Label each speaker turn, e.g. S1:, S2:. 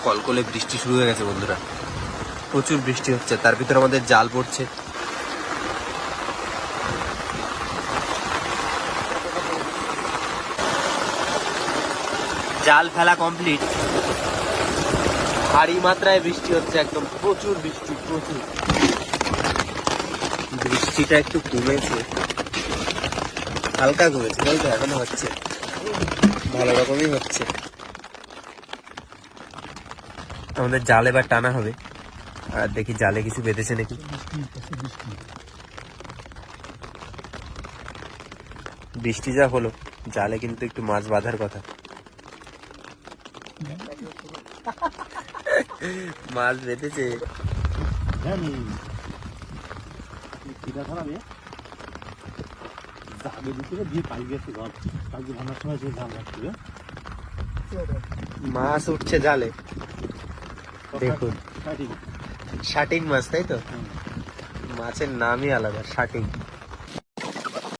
S1: কলকলে বৃষ্টি শুরু হয়ে গেছে বন্ধুরা, প্রচুর বৃষ্টি হচ্ছে, তার ভিতরে আমাদের জাল পড়ছে। জাল ফেলা কমপ্লিট। ভারী মাত্রায় বৃষ্টি হচ্ছে, একদম প্রচুর বৃষ্টি, প্রচুর। বৃষ্টিটা একটু কমেছে, হালকা কমেছে, তাই তো এখনো হচ্ছে, ভালো রকমই হচ্ছে। আমাদের জাল এবার টানা হবে, আর দেখি জালে কিছু বেঁধেছে নাকি। বৃষ্টি যা হলো, জালে কিন্তু একটু মাছ বাঁধার কথা। মাছ বেঁধেছে। মাছ উঠছে জালে, দেখুন। শাটিং মাছ, তাই তো? মাছের নামই আলাদা, শাটিং।